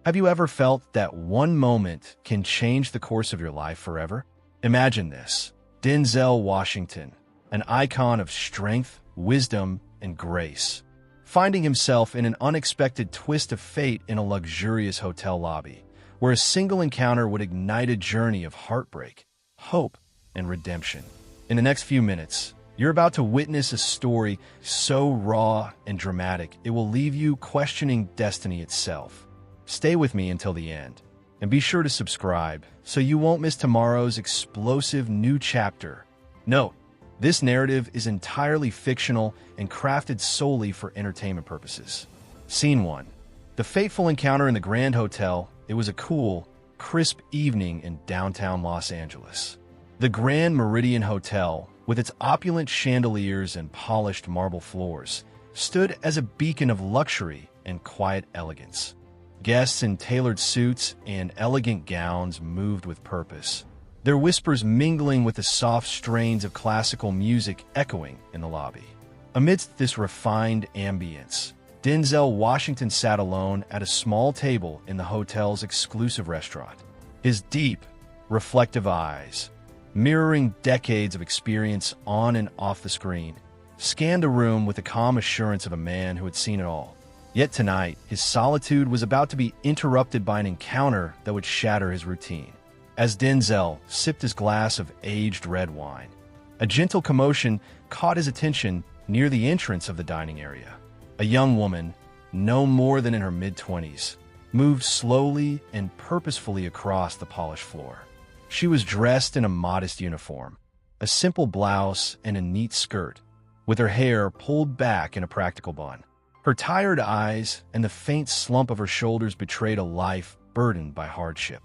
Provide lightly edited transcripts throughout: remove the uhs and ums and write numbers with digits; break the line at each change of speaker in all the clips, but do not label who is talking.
Have you ever felt that one moment can change the course of your life forever? Imagine this. Denzel Washington, an icon of strength, wisdom, and grace, finding himself in an unexpected twist of fate in a luxurious hotel lobby, where a single encounter would ignite a journey of heartbreak, hope, and redemption. In the next few minutes, you're about to witness a story so raw and dramatic it will leave you questioning destiny itself. Stay with me until the end, and be sure to subscribe so you won't miss tomorrow's explosive new chapter. Note, this narrative is entirely fictional and crafted solely for entertainment purposes. Scene 1. The fateful encounter in the Grand Hotel. It was a cool, crisp evening in downtown Los Angeles. The Grand Meridian Hotel, with its opulent chandeliers and polished marble floors, stood as a beacon of luxury and quiet elegance. Guests in tailored suits and elegant gowns moved with purpose, their whispers mingling with the soft strains of classical music echoing in the lobby. Amidst this refined ambience, Denzel Washington sat alone at a small table in the hotel's exclusive restaurant. His deep, reflective eyes, mirroring decades of experience on and off the screen, scanned the room with the calm assurance of a man who had seen it all. Yet tonight, his solitude was about to be interrupted by an encounter that would shatter his routine. As Denzel sipped his glass of aged red wine, a gentle commotion caught his attention near the entrance of the dining area. A young woman, no more than in her mid-20s, moved slowly and purposefully across the polished floor. She was dressed in a modest uniform, a simple blouse and a neat skirt, with her hair pulled back in a practical bun. Her tired eyes and the faint slump of her shoulders betrayed a life burdened by hardship.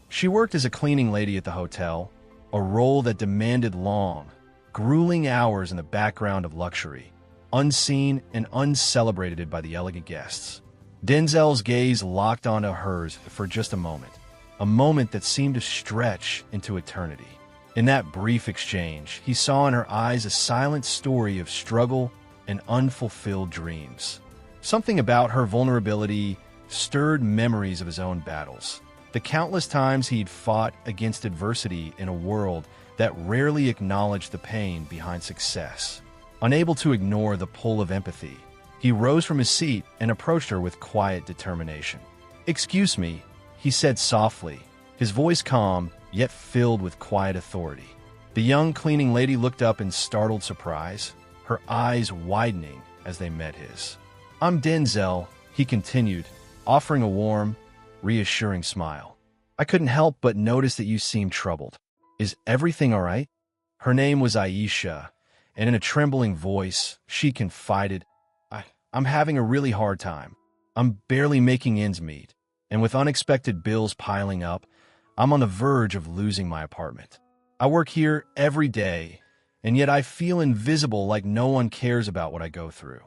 She worked as a cleaning lady at the hotel, a role that demanded long, grueling hours in the background of luxury, unseen and uncelebrated by the elegant guests. Denzel's gaze locked onto hers for just a moment that seemed to stretch into eternity. In that brief exchange, he saw in her eyes a silent story of struggle and unfulfilled dreams. Something about her vulnerability stirred memories of his own battles, the countless times he'd fought against adversity in a world that rarely acknowledged the pain behind success. Unable to ignore the pull of empathy, he rose from his seat and approached her with quiet determination. "Excuse me," he said softly, his voice calm yet filled with quiet authority. The young cleaning lady looked up in startled surprise, her eyes widening as they met his. "I'm Denzel," he continued, offering a warm, reassuring smile. "I couldn't help but notice that you seemed troubled. Is everything all right?" Her name was Aisha, and in a trembling voice, she confided, I'm having a really hard time. I'm barely making ends meet, and with unexpected bills piling up, I'm on the verge of losing my apartment. I work here every day, and yet I feel invisible, like no one cares about what I go through."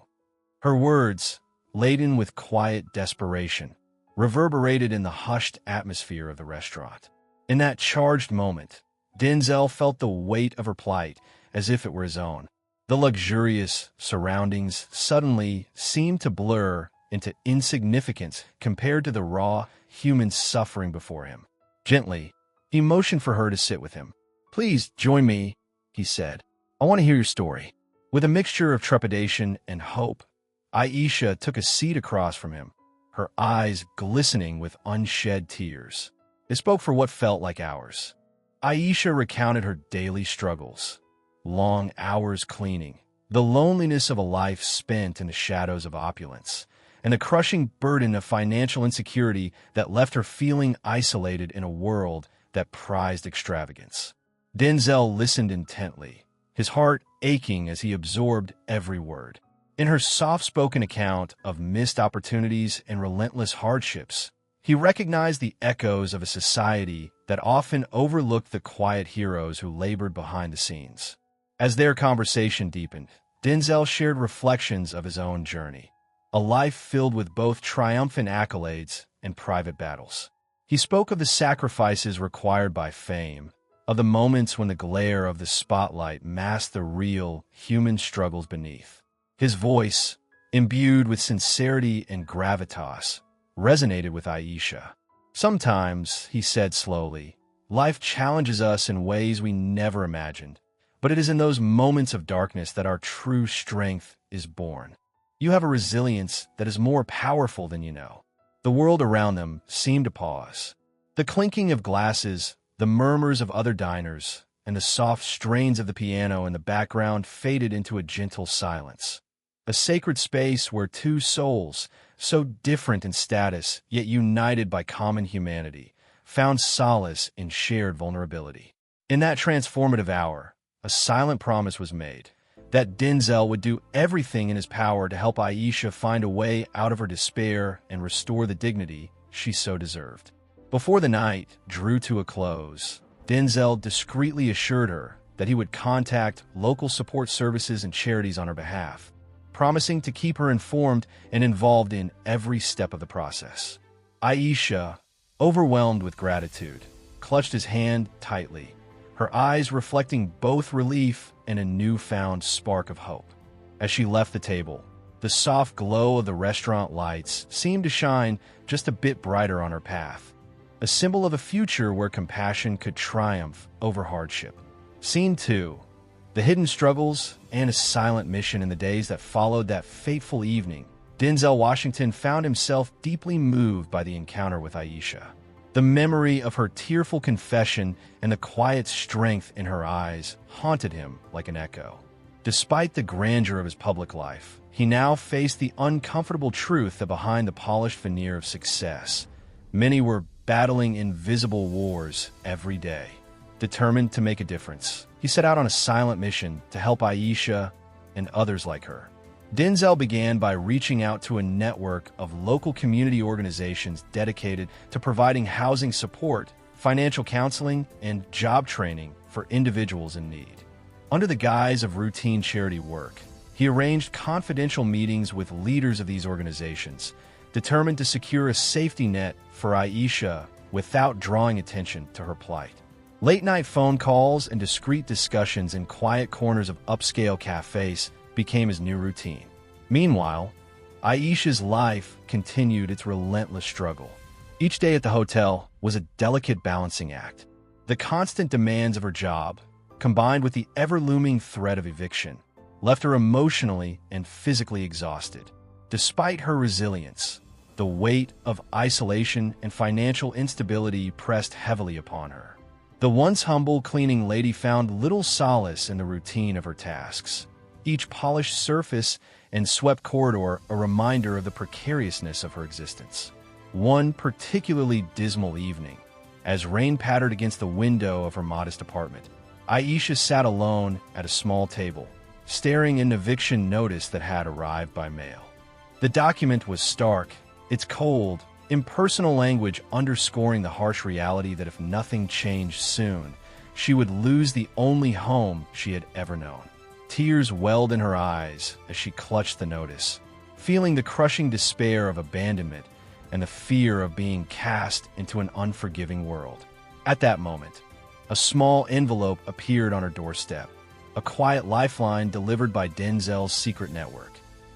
Her words, laden with quiet desperation, reverberated in the hushed atmosphere of the restaurant. In that charged moment, Denzel felt the weight of her plight as if it were his own. The luxurious surroundings suddenly seemed to blur into insignificance compared to the raw human suffering before him. Gently, he motioned for her to sit with him. "Please join me," he said. "I want to hear your story." With a mixture of trepidation and hope, Aisha took a seat across from him, her eyes glistening with unshed tears. They spoke for what felt like hours. Aisha recounted her daily struggles, long hours cleaning, the loneliness of a life spent in the shadows of opulence, and the crushing burden of financial insecurity that left her feeling isolated in a world that prized extravagance. Denzel listened intently, his heart aching as he absorbed every word. In her soft-spoken account of missed opportunities and relentless hardships, he recognized the echoes of a society that often overlooked the quiet heroes who labored behind the scenes. As their conversation deepened, Denzel shared reflections of his own journey, a life filled with both triumphant accolades and private battles. He spoke of the sacrifices required by fame, of the moments when the glare of the spotlight masked the real human struggles beneath. His voice, imbued with sincerity and gravitas, resonated with Aisha. "Sometimes," he said slowly, "life challenges us in ways we never imagined. But it is in those moments of darkness that our true strength is born. You have a resilience that is more powerful than you know." The world around them seemed to pause. The clinking of glasses, the murmurs of other diners, and the soft strains of the piano in the background faded into a gentle silence. A sacred space where two souls, so different in status yet united by common humanity, found solace in shared vulnerability. In that transformative hour, a silent promise was made that Denzel would do everything in his power to help Aisha find a way out of her despair and restore the dignity she so deserved. Before the night drew to a close, Denzel discreetly assured her that he would contact local support services and charities on her behalf, promising to keep her informed and involved in every step of the process. Aisha, overwhelmed with gratitude, clutched his hand tightly, her eyes reflecting both relief and a newfound spark of hope. As she left the table, the soft glow of the restaurant lights seemed to shine just a bit brighter on her path, a symbol of a future where compassion could triumph over hardship. Scene 2. The hidden struggles and a silent mission. In the days that followed that fateful evening, Denzel Washington found himself deeply moved by the encounter with Aisha. The memory of her tearful confession and the quiet strength in her eyes haunted him like an echo. Despite the grandeur of his public life, he now faced the uncomfortable truth that behind the polished veneer of success, many were battling invisible wars every day. Determined to make a difference, he set out on a silent mission to help Aisha and others like her. Denzel began by reaching out to a network of local community organizations dedicated to providing housing support, financial counseling, and job training for individuals in need. Under the guise of routine charity work, he arranged confidential meetings with leaders of these organizations, determined to secure a safety net for Aisha without drawing attention to her plight. Late-night phone calls and discreet discussions in quiet corners of upscale cafes became his new routine. Meanwhile, Aisha's life continued its relentless struggle. Each day at the hotel was a delicate balancing act. The constant demands of her job, combined with the ever-looming threat of eviction, left her emotionally and physically exhausted. Despite her resilience, the weight of isolation and financial instability pressed heavily upon her. The once humble cleaning lady found little solace in the routine of her tasks, each polished surface and swept corridor a reminder of the precariousness of her existence. One particularly dismal evening, as rain pattered against the window of her modest apartment, Aisha sat alone at a small table, staring at an eviction notice that had arrived by mail. The document was stark, its cold, impersonal language underscoring the harsh reality that if nothing changed soon, she would lose the only home she had ever known. Tears welled in her eyes as she clutched the notice, feeling the crushing despair of abandonment and the fear of being cast into an unforgiving world. At that moment, a small envelope appeared on her doorstep, a quiet lifeline delivered by Denzel's secret network.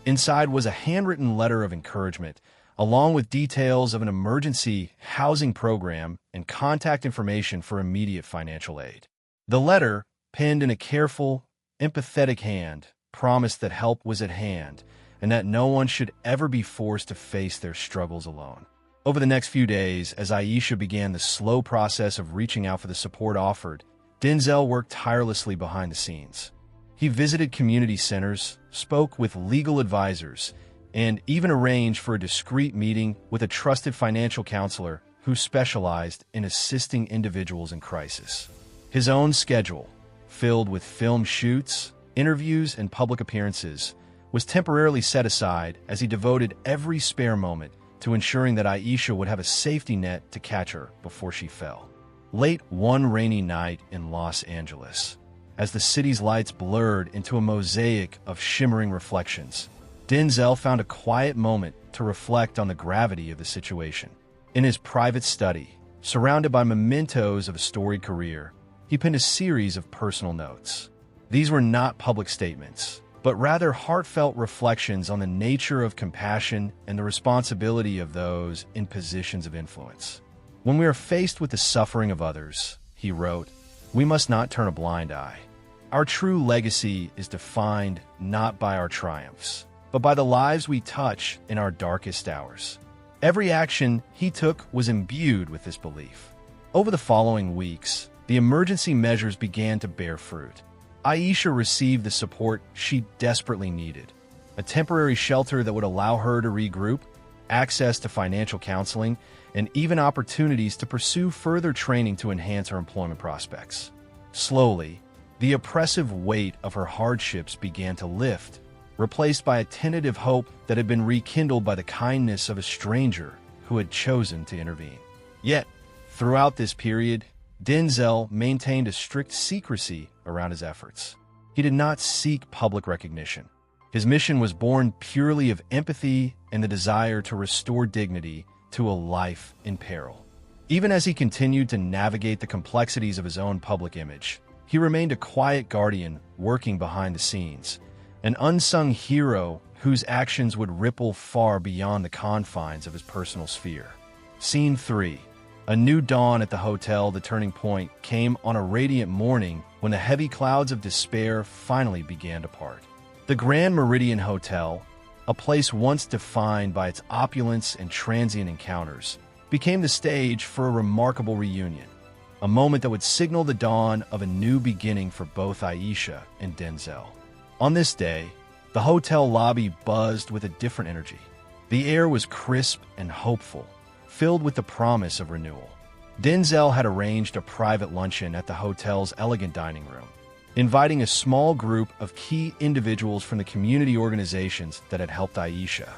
Inside was a handwritten letter of encouragement, along with details of an emergency housing program and contact information for immediate financial aid. The letter, penned in a careful, empathetic hand, promised that help was at hand and that no one should ever be forced to face their struggles alone. Over the next few days, as Aisha began the slow process of reaching out for the support offered, Denzel worked tirelessly behind the scenes. He visited community centers, spoke with legal advisors, and even arranged for a discreet meeting with a trusted financial counselor who specialized in assisting individuals in crisis. His own schedule, filled with film shoots, interviews, and public appearances, was temporarily set aside as he devoted every spare moment to ensuring that Aisha would have a safety net to catch her before she fell. Late one rainy night in Los Angeles, as the city's lights blurred into a mosaic of shimmering reflections, Denzel found a quiet moment to reflect on the gravity of the situation. In his private study, surrounded by mementos of a storied career, he penned a series of personal notes. These were not public statements, but rather heartfelt reflections on the nature of compassion and the responsibility of those in positions of influence. When we are faced with the suffering of others, he wrote, we must not turn a blind eye. Our true legacy is defined not by our triumphs, but by the lives we touch in our darkest hours. Every action he took was imbued with this belief. Over the following weeks, the emergency measures began to bear fruit. Aisha received the support she desperately needed: a temporary shelter that would allow her to regroup, access to financial counseling, and even opportunities to pursue further training to enhance her employment prospects. Slowly, the oppressive weight of her hardships began to lift, replaced by a tentative hope that had been rekindled by the kindness of a stranger who had chosen to intervene. Yet, throughout this period, Denzel maintained a strict secrecy around his efforts. He did not seek public recognition. His mission was born purely of empathy and the desire to restore dignity to a life in peril. Even as he continued to navigate the complexities of his own public image, he remained a quiet guardian working behind the scenes, an unsung hero whose actions would ripple far beyond the confines of his personal sphere. Scene 3. A new dawn at the hotel. The turning point came on a radiant morning when the heavy clouds of despair finally began to part. The Grand Meridian Hotel, a place once defined by its opulence and transient encounters, became the stage for a remarkable reunion, a moment that would signal the dawn of a new beginning for both Aisha and Denzel. On this day, the hotel lobby buzzed with a different energy. The air was crisp and hopeful, filled with the promise of renewal. Denzel had arranged a private luncheon at the hotel's elegant dining room, inviting a small group of key individuals from the community organizations that had helped Aisha.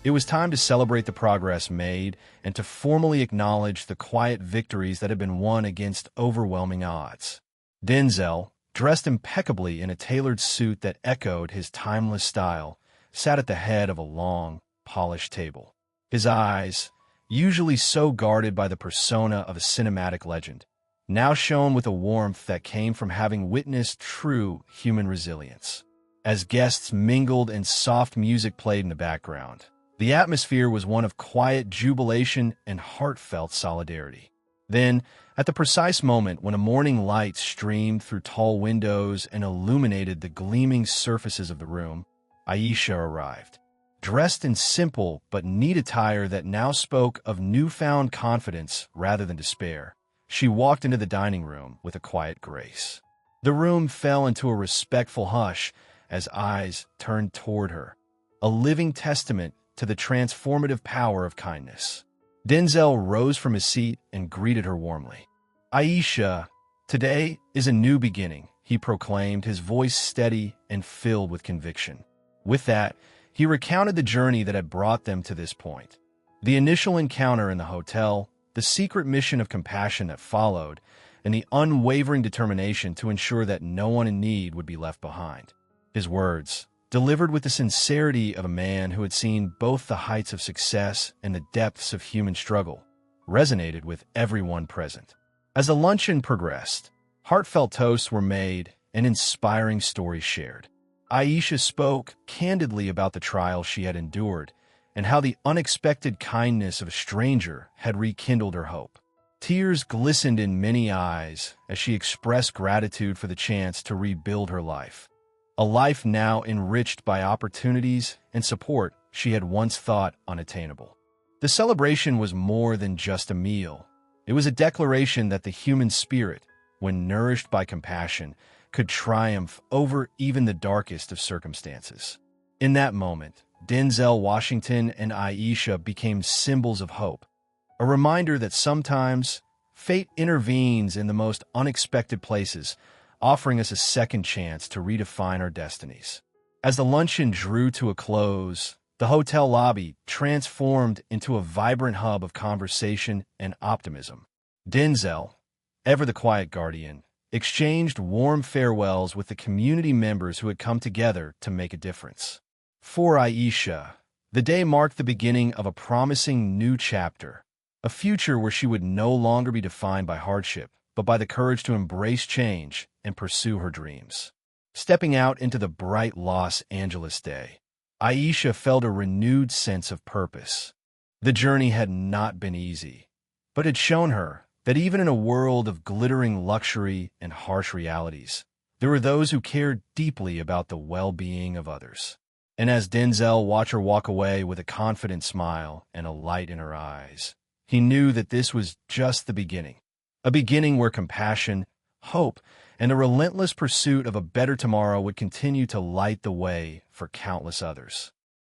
It was time to celebrate the progress made and to formally acknowledge the quiet victories that had been won against overwhelming odds. Denzel, dressed impeccably in a tailored suit that echoed his timeless style, sat at the head of a long, polished table. His eyes, usually so guarded by the persona of a cinematic legend, now shone with a warmth that came from having witnessed true human resilience. As guests mingled and soft music played in the background, the atmosphere was one of quiet jubilation and heartfelt solidarity. Then, at the precise moment when a morning light streamed through tall windows and illuminated the gleaming surfaces of the room, Aisha arrived. Dressed in simple but neat attire that now spoke of newfound confidence rather than despair, she walked into the dining room with a quiet grace. The room fell into a respectful hush as eyes turned toward her, a living testament to the transformative power of kindness. Denzel rose from his seat and greeted her warmly. Aisha, today is a new beginning, he proclaimed, his voice steady and filled with conviction. With that, he recounted the journey that had brought them to this point. The initial encounter in the hotel, the secret mission of compassion that followed, and the unwavering determination to ensure that no one in need would be left behind. His words, delivered with the sincerity of a man who had seen both the heights of success and the depths of human struggle, resonated with everyone present. As the luncheon progressed, heartfelt toasts were made and inspiring stories shared. Aisha spoke candidly about the trials she had endured and how the unexpected kindness of a stranger had rekindled her hope. Tears glistened in many eyes as she expressed gratitude for the chance to rebuild her life, a life now enriched by opportunities and support she had once thought unattainable. The celebration was more than just a meal. It was a declaration that the human spirit, when nourished by compassion, could triumph over even the darkest of circumstances. In that moment, Denzel Washington and Aisha became symbols of hope, a reminder that sometimes fate intervenes in the most unexpected places, offering us a second chance to redefine our destinies. As the luncheon drew to a close, the hotel lobby transformed into a vibrant hub of conversation and optimism. Denzel, ever the quiet guardian, exchanged warm farewells with the community members who had come together to make a difference. For Aisha, the day marked the beginning of a promising new chapter, a future where she would no longer be defined by hardship, but by the courage to embrace change and pursue her dreams. Stepping out into the bright Los Angeles day, Aisha felt a renewed sense of purpose. The journey had not been easy, but had shown her that even in a world of glittering luxury and harsh realities, there were those who cared deeply about the well-being of others. And as Denzel watched her walk away with a confident smile and a light in her eyes, he knew that this was just the beginning. A beginning where compassion, hope, and a relentless pursuit of a better tomorrow would continue to light the way for countless others.